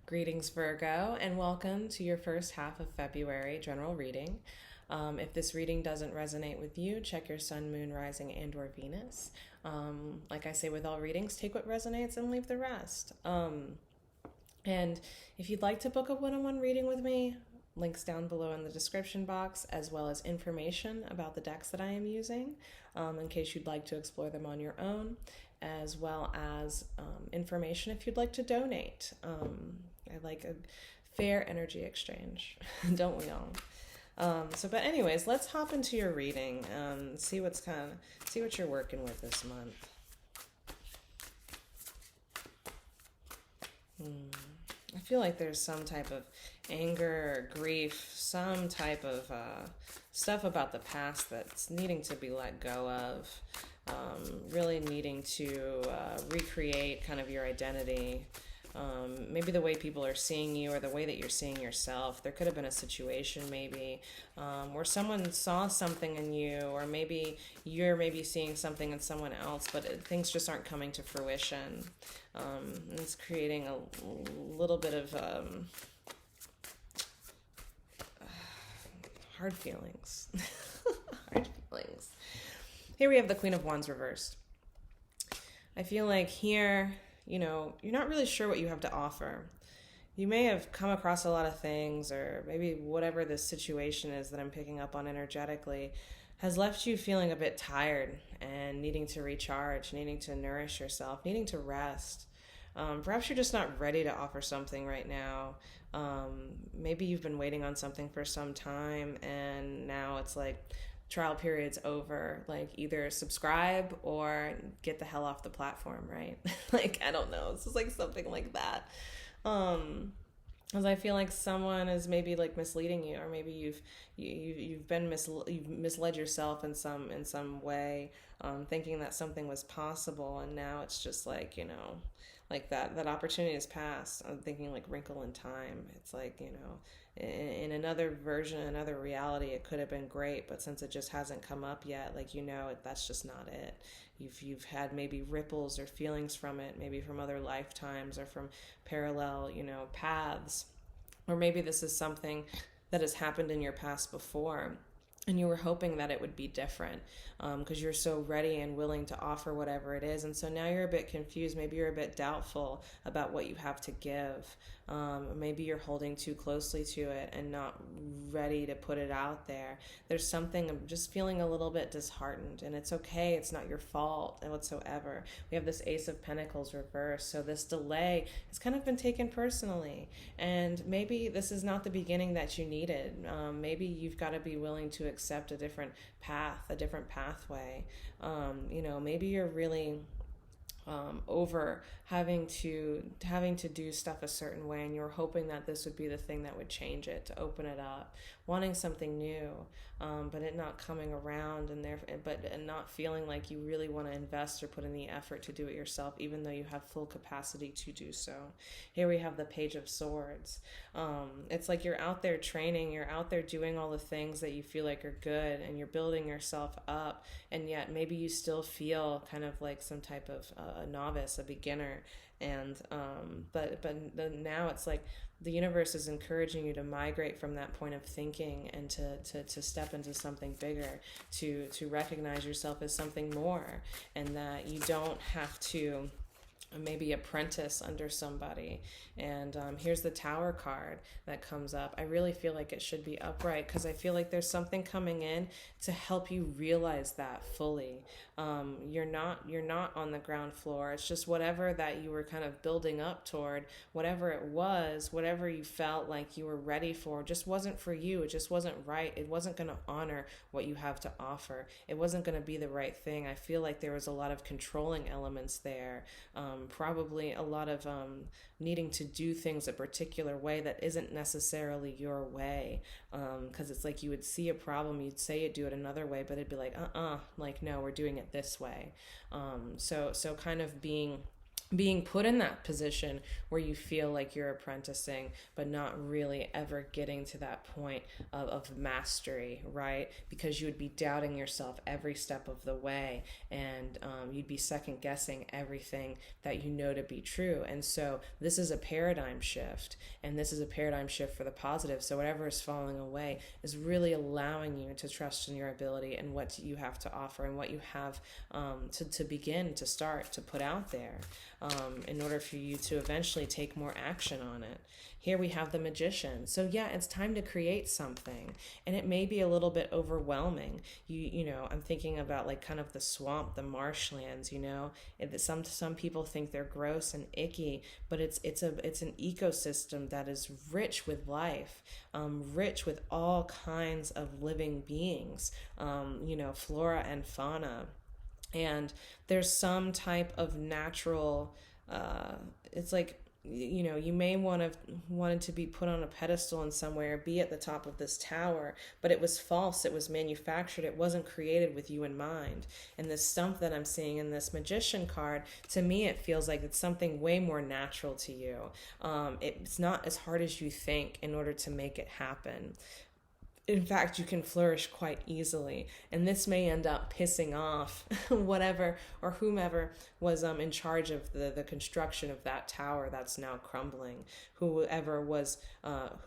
Greetings, Virgo, and welcome to your first half of February general reading. If this reading doesn't resonate with you, check your sun, moon, rising, and/or Venus. Like I say with all readings, take what resonates and leave the rest. And if you'd like to book a one-on-one reading with me, links down below in the description box, as well as information about the decks that I am using, in case you'd like to explore them on your own, as well as information if you'd like to donate. I like a fair energy exchange, don't we all? But anyways, let's hop into your reading and see what you're working with this month. I feel like there's some type of anger or grief, some type of stuff about the past that's needing to be let go of, really needing to recreate kind of your identity. Maybe the way people are seeing you or the way that you're seeing yourself. There could have been a situation maybe where someone saw something in you, or maybe you're seeing something in someone else, but things just aren't coming to fruition. It's creating a little bit of hard feelings. Hard feelings. Here we have the Queen of Wands reversed. I feel like here, you're not really sure what you have to offer. You may have come across a lot of things, or maybe whatever this situation is that I'm picking up on energetically has left you feeling a bit tired and needing to recharge, needing to nourish yourself, needing to rest. Perhaps you're just not ready to offer something right now. Maybe you've been waiting on something for some time, and now it's like trial period's over. Like, either subscribe or get the hell off the platform, right? Like, I don't know. It's just like something like that. Because I feel like someone is maybe like misleading you, or maybe you've misled yourself in some way, thinking that something was possible, and now it's just like, like that opportunity has passed. I'm thinking like Wrinkle in Time. It's like, in another version, another reality, it could have been great, but since it just hasn't come up yet, like, that's just not it. You've had maybe ripples or feelings from it, maybe from other lifetimes or from parallel, paths. Or maybe this is something that has happened in your past before, and you were hoping that it would be different, because you're so ready and willing to offer whatever it is. And so now you're a bit confused. Maybe you're a bit doubtful about what you have to give. Maybe you're holding too closely to it and not ready to put it out there. There's something, I'm just feeling a little bit disheartened, and it's okay. It's not your fault whatsoever. We have this Ace of Pentacles reversed. So this delay has kind of been taken personally, and maybe this is not the beginning that you needed. Maybe you've got to be willing to accept a different path, a different pathway. Maybe you're really over having to do stuff a certain way, and you're hoping that this would be the thing that would change it, to open it up, wanting something new, but it not coming around, and not feeling like you really want to invest or put in the effort to do it yourself, even though you have full capacity to do so. Here we have the Page of Swords. It's like you're out there training, you're out there doing all the things that you feel like are good, and you're building yourself up, and yet maybe you still feel kind of like some type of a novice, a beginner, and but now it's like the universe is encouraging you to migrate from that point of thinking and to step into something bigger, to recognize yourself as something more, and that you don't have to maybe apprentice under somebody. And here's the Tower card that comes up. I really feel like it should be upright, because I feel like there's something coming in to help you realize that fully. You're not on the ground floor. It's just whatever that you were kind of building up toward, whatever it was, whatever you felt like you were ready for, just wasn't for you. It just wasn't right. It wasn't going to honor what you have to offer. It wasn't going to be the right thing. I feel like there was a lot of controlling elements there, probably a lot of needing to do things a particular way that isn't necessarily your way, because it's like you would see a problem, you'd say you'd do it another way, but it'd be like, like, no, we're doing it this way. So kind of being being put in that position where you feel like you're apprenticing, but not really ever getting to that point of mastery, right? Because you would be doubting yourself every step of the way, and you'd be second guessing everything that you know to be true. And so this is a paradigm shift, and this is a paradigm shift for the positive. So whatever is falling away is really allowing you to trust in your ability and what you have to offer and what you have to begin to start to put out there. In order for you to eventually take more action on it. Here we have the Magician. So yeah, it's time to create something, and it may be a little bit overwhelming. You know, I'm thinking about like kind of the swamp, the marshlands. You know, some people think they're gross and icky, but it's an ecosystem that is rich with life, rich with all kinds of living beings. You know, flora and fauna. And there's some type of natural, it's like, you know, you may wanted to be put on a pedestal in somewhere, be at the top of this tower, but it was false. It was manufactured. It wasn't created with you in mind. And this stump that I'm seeing in this Magician card, to me, it feels like it's something way more natural to you. It's not as hard as you think in order to make it happen. In fact, you can flourish quite easily, and this may end up pissing off whatever or whomever was in charge of the construction of that tower that's now crumbling, who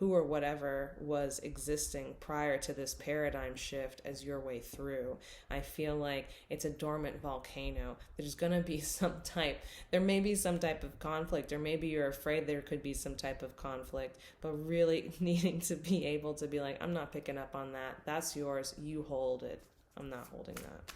or whatever was existing prior to this paradigm shift as your way through. I feel like it's a dormant volcano. There's going to be there may be some type of conflict, or maybe you're afraid there could be some type of conflict, but really needing to be able to be like, I'm not picking up on that. That's yours. You hold it. I'm not holding that.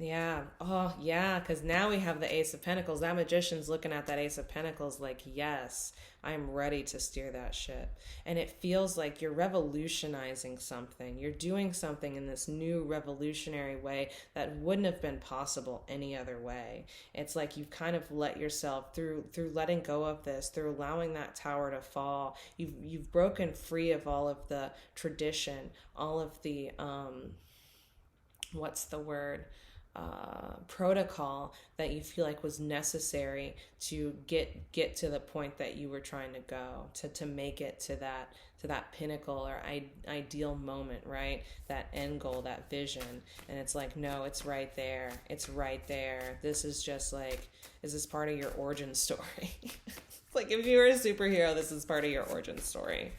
Yeah. Oh, yeah. Because now we have the Ace of Pentacles. That Magician's looking at that Ace of Pentacles like, yes, I'm ready to steer that ship. And it feels like you're revolutionizing something. You're doing something in this new revolutionary way that wouldn't have been possible any other way. It's like you've kind of let yourself, through letting go of this, through allowing that tower to fall, you've broken free of all of the tradition, all of the, what's the word? Protocol that you feel like was necessary to get to the point that you were trying to go, to make it to that pinnacle or ideal moment, right? That end goal, that vision. And it's like, no, it's right there. It's right there. This is just like, is this part of your origin story? It's like, if you were a superhero, this is part of your origin story.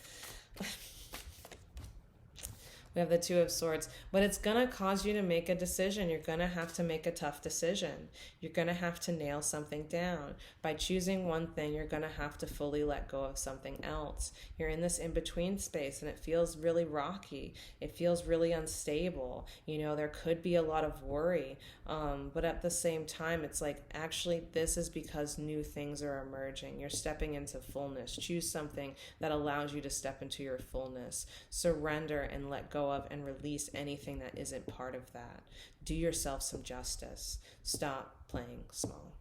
We have the Two of Swords, but it's going to cause you to make a decision. You're going to have to make a tough decision. You're going to have to nail something down. By choosing one thing, you're going to have to fully let go of something else. You're in this in-between space, and it feels really rocky. It feels really unstable. You know, there could be a lot of worry, but at the same time, it's like, actually, this is because new things are emerging. You're stepping into fullness. Choose something that allows you to step into your fullness. Surrender and let go of and release anything that isn't part of that. Do yourself some justice. Stop playing small.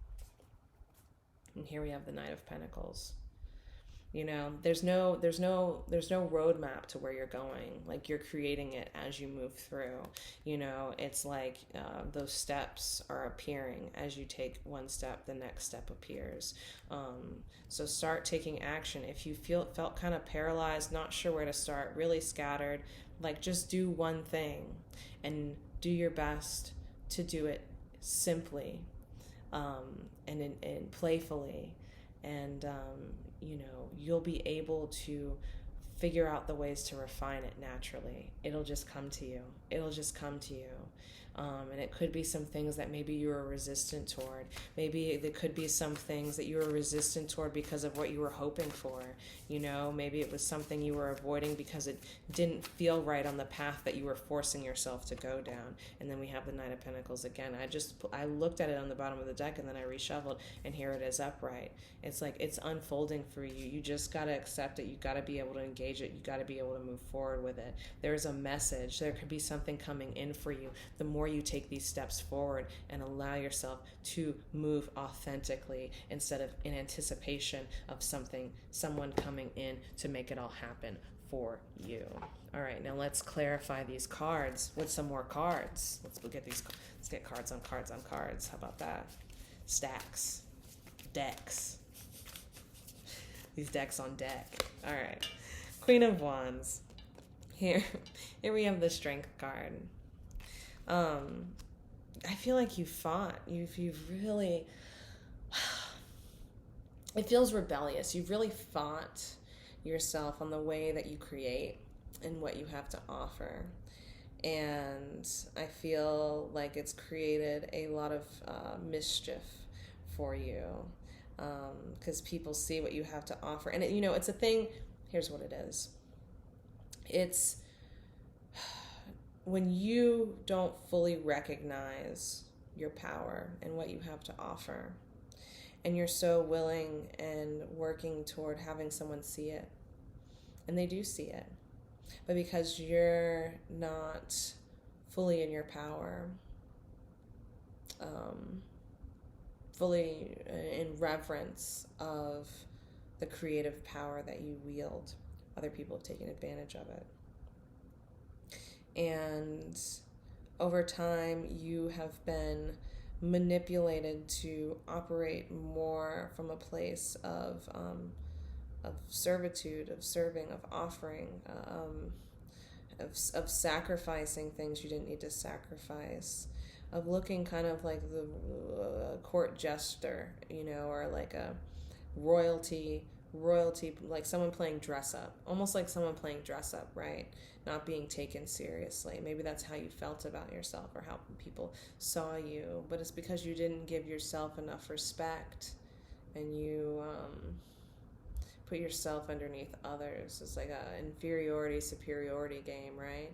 And here we have the Knight of Pentacles. You know, there's no roadmap to where you're going. Like, you're creating it as you move through. You know, it's like those steps are appearing as you take one step. The next step appears. So start taking action. If you felt kind of paralyzed, not sure where to start, really scattered, like, just do one thing and do your best to do it simply and playfully, and you know, you'll be able to figure out the ways to refine it naturally. It'll just come to you. It'll just come to you. And it could be some things that maybe you were resistant toward. Maybe there could be some things that you were resistant toward because of what you were hoping for. You know, maybe it was something you were avoiding because it didn't feel right on the path that you were forcing yourself to go down. And then we have the Knight of Pentacles again. I looked at it on the bottom of the deck, and then I reshuffled, and here it is upright. It's like, it's unfolding for you. You just got to accept it. You got to be able to engage it. You got to be able to move forward with it. There's a message. There could be something coming in for you. The more you take these steps forward and allow yourself to move authentically instead of in anticipation of someone coming in to make it all happen for you. All right, now let's clarify these cards with some more cards. Let's get cards on cards on cards. How about that? Stacks. Decks. These decks on deck. All right. Queen of Wands. Here we have the Strength card. I feel like you fought. You've really... It feels rebellious. You've really fought yourself on the way that you create and what you have to offer. And I feel like it's created a lot of mischief for you, because people see what you have to offer. And it's a thing. Here's what it is. It's when you don't fully recognize your power and what you have to offer, and you're so willing and working toward having someone see it, and they do see it, but because you're not fully in your power, fully in reverence of the creative power that you wield, other people have taken advantage of it. And over time, you have been manipulated to operate more from a place of servitude, of serving, of offering, of sacrificing things you didn't need to sacrifice, of looking kind of like the court jester, or like a royalty, like someone playing dress up, almost like someone playing dress up, right? Not being taken seriously. Maybe that's how you felt about yourself, or how people saw you, but it's because you didn't give yourself enough respect, and you put yourself underneath others. It's like a inferiority superiority game, right?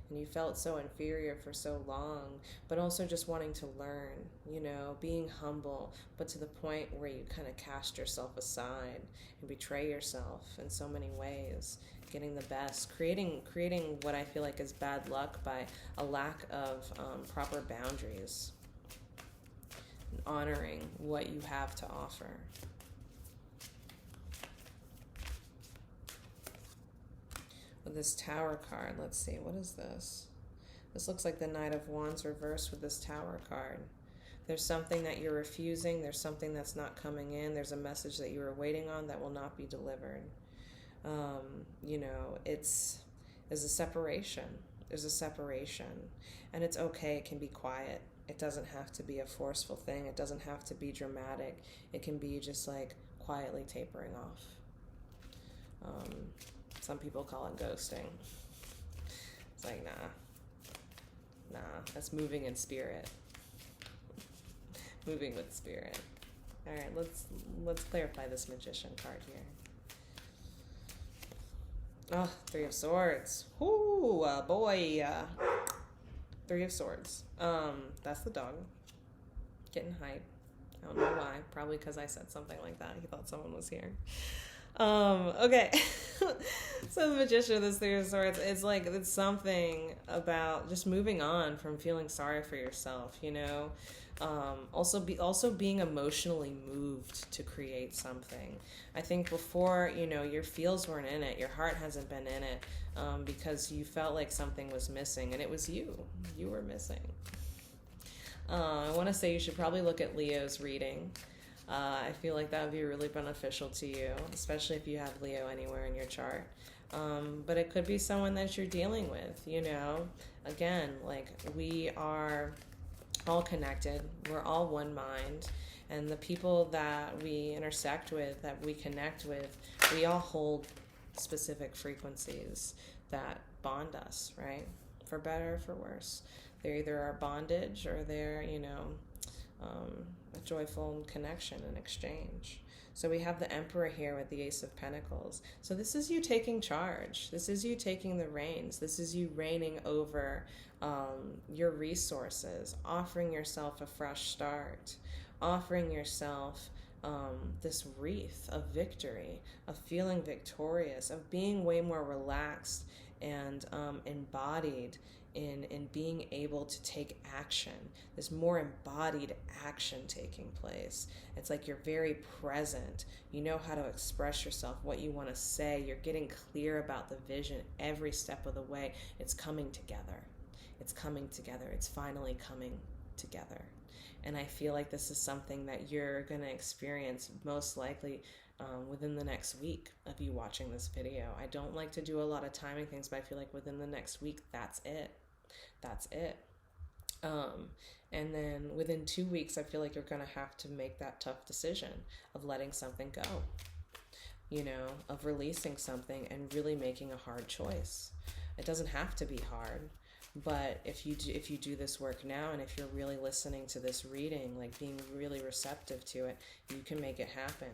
And you felt so inferior for so long, but also just wanting to learn, being humble, but to the point where you kind of cast yourself aside and betray yourself in so many ways, getting the best, creating what I feel like is bad luck by a lack of proper boundaries, and honoring what you have to offer. With this Tower card, let's see, what is this? This looks like the Knight of Wands reversed with this Tower card. There's something that you're refusing. There's something that's not coming in. There's a message that you were waiting on that will not be delivered. There's a separation. There's a separation. And it's okay. It can be quiet. It doesn't have to be a forceful thing. It doesn't have to be dramatic. It can be just like quietly tapering off. Some people call it ghosting. It's like, nah, that's moving in spirit. Moving with spirit. All right, let's clarify this Magician card here. Oh, Three of Swords. Ooh, boy. Three of Swords. That's the dog. Getting hype. I don't know why. Probably because I said something like that. He thought someone was here. Okay. So the Magician, this Three of Swords, it's something about just moving on from feeling sorry for yourself, also being emotionally moved to create something. I think before, your feels weren't in it, your heart hasn't been in it, because you felt like something was missing, and it was you were missing. I want to say you should probably look at Leo's reading. I feel like that would be really beneficial to you, especially if you have Leo anywhere in your chart. But it could be someone that you're dealing with, Again, like, we are all connected. We're all one mind. And the people that we intersect with, that we connect with, we all hold specific frequencies that bond us, right? For better or for worse. They're either our bondage, or they're, a joyful connection and exchange. So we have the Emperor here with the Ace of Pentacles. So this is you taking charge. This is you taking the reins. This is you reigning over your resources, offering yourself a fresh start, offering yourself this wreath of victory, of feeling victorious, of being way more relaxed and embodied in being able to take action. There's more embodied action taking place. It's like you're very present. You know how to express yourself, what you want to say. You're getting clear about the vision every step of the way. It's coming together. It's coming together. It's finally coming together. And I feel like this is something that you're going to experience most likely within the next week of you watching this video. I don't like to do a lot of timing things, but I feel like within the next week, that's it. That's it. And then within 2 weeks, I feel like you're going to have to make that tough decision of letting something go, you know, of releasing something and really making a hard choice. It doesn't have to be hard. But if you do this work now, and if you're really listening to this reading, like being really receptive to it, you can make it happen.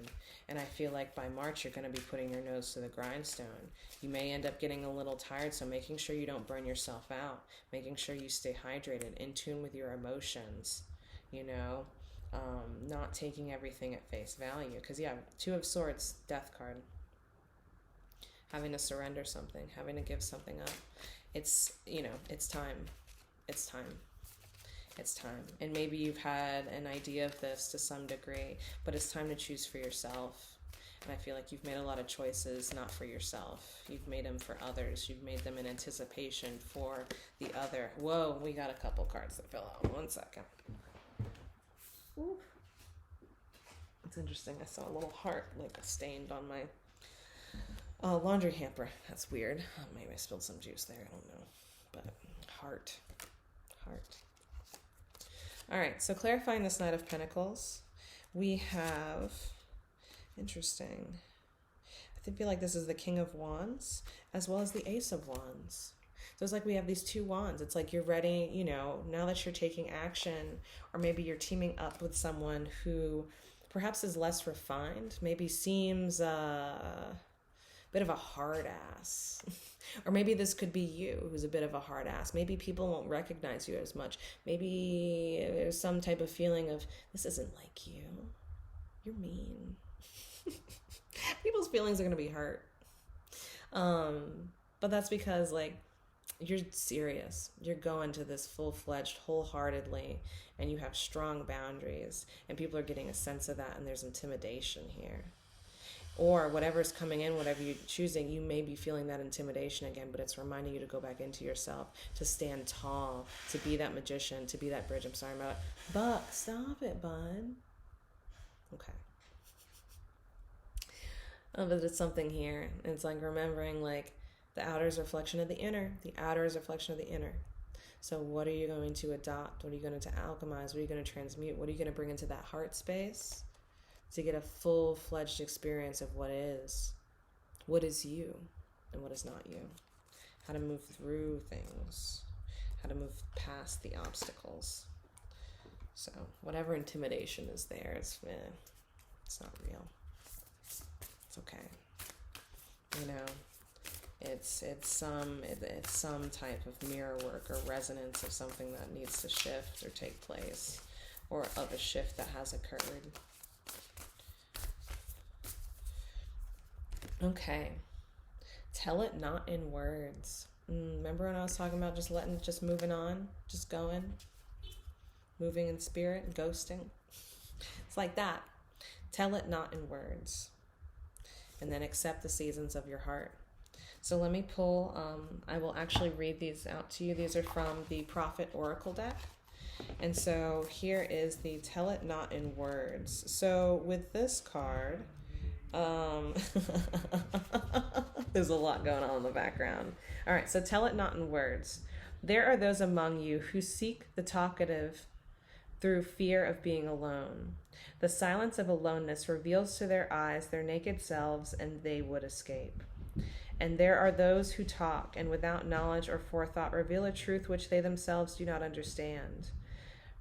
And I feel like by March, you're going to be putting your nose to the grindstone. You may end up getting a little tired, so making sure you don't burn yourself out, making sure you stay hydrated, in tune with your emotions, you know, not taking everything at face value. Because, yeah, Two of Swords, Death card. Having to surrender something, having to give something up. It's, you know, it's time. It's time. It's time. And maybe you've had an idea of this to some degree, but it's time to choose for yourself. And I feel like you've made a lot of choices not for yourself. You've made them for others. You've made them in anticipation for the other. Whoa, we got a couple cards that fell out. 1 second. Ooh. It's interesting. I saw a little heart like stained on my laundry hamper. That's weird. Maybe I spilled some juice there. I don't know. But heart. All right. So clarifying this Knight of Pentacles, we have, interesting. I feel like this is the King of Wands as well as the Ace of Wands. So it's like we have these two wands. It's like you're ready, you know, now that you're taking action, or maybe you're teaming up with someone who perhaps is less refined, maybe seems bit of a hard ass. Or maybe this could be you who's a bit of a hard ass. Maybe people won't recognize you as much. Maybe there's some type of feeling of, this isn't like you. You're mean. People's feelings are going to be hurt. But that's because, like, you're serious. You're going to this full-fledged, wholeheartedly, and you have strong boundaries. And people are getting a sense of that, and there's intimidation here. Or whatever's coming in, whatever you're choosing, you may be feeling that intimidation again, but it's reminding you to go back into yourself, to stand tall, to be that magician, to be that bridge. I'm sorry about it. Buck, stop it, bud. Okay. But it's something here. It's like remembering, like, the outer is a reflection of the inner. The outer is a reflection of the inner. So what are you going to adopt? What are you going to alchemize? What are you going to transmute? What are you going to bring into that heart space to get a full-fledged experience of what is you and what is not you? How to move through things. How to move past the obstacles. So whatever intimidation is there, it's not real. It's okay. You know, it's some type of mirror work or resonance of something that needs to shift or take place, or of a shift that has occurred. Okay. Tell it not in words. Remember when I was talking about just moving on, just going, moving in spirit, ghosting? It's like that. Tell it not in words. And then accept the seasons of your heart. So let me pull, I will actually read these out to you. These are from the Prophet Oracle deck. And so here is the Tell It Not in Words. So with this card, there's a lot going on in the background. All right, so tell it not in words. There are those among you who seek the talkative through fear of being alone. The silence of aloneness reveals to their eyes their naked selves, and they would escape. And there are those who talk, and without knowledge or forethought reveal a truth which they themselves do not understand.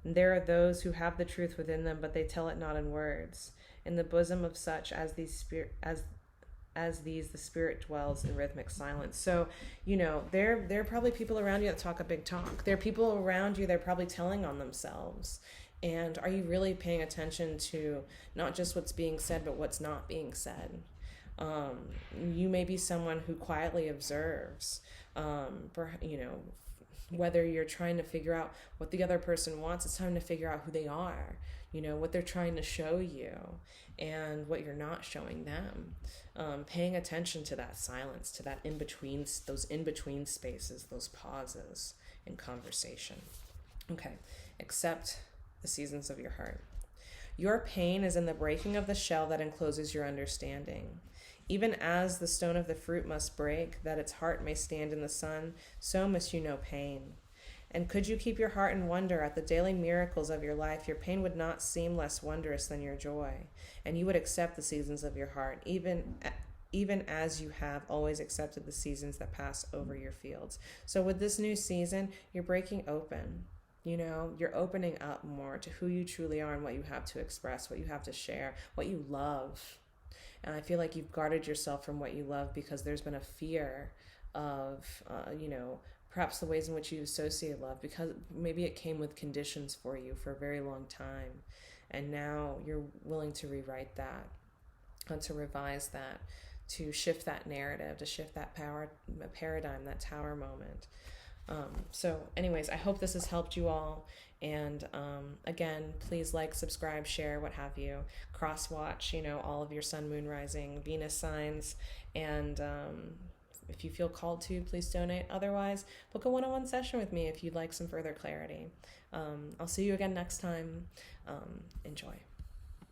And there are those who have the truth within them, but they tell it not in words. In the bosom of such as these the spirit dwells in rhythmic silence. So, you know, there are probably people around you that talk a big talk. There are people around you that are probably telling on themselves. And are you really paying attention to not just what's being said, but what's not being said? You may be someone who quietly observes, Whether you're trying to figure out what the other person wants, it's time to figure out who they are, what they're trying to show you and what you're not showing them. Paying attention to that silence, to that in-between, those in-between spaces, those pauses in conversation. Okay, accept the seasons of your heart. Your pain is in the breaking of the shell that encloses your understanding. Even as the stone of the fruit must break, that its heart may stand in the sun, so must you know pain. And could you keep your heart in wonder at the daily miracles of your life, your pain would not seem less wondrous than your joy, and you would accept the seasons of your heart, even as you have always accepted the seasons that pass over your fields. So with this new season, you're breaking open. You're opening up more to who you truly are and what you have to express, what you have to share, what you love. And I feel like you've guarded yourself from what you love because there's been a fear of, perhaps the ways in which you associate love, because maybe it came with conditions for you for a very long time. And now you're willing to rewrite that, to revise that, to shift that narrative, to shift that paradigm, that tower moment. So anyways, I hope this has helped you all. And again, please like, subscribe, share, what have you. Cross watch, all of your sun, moon, rising, Venus signs. And if you feel called to, please donate. Otherwise, book a one-on-one session with me if you'd like some further clarity. I'll see you again next time. Enjoy.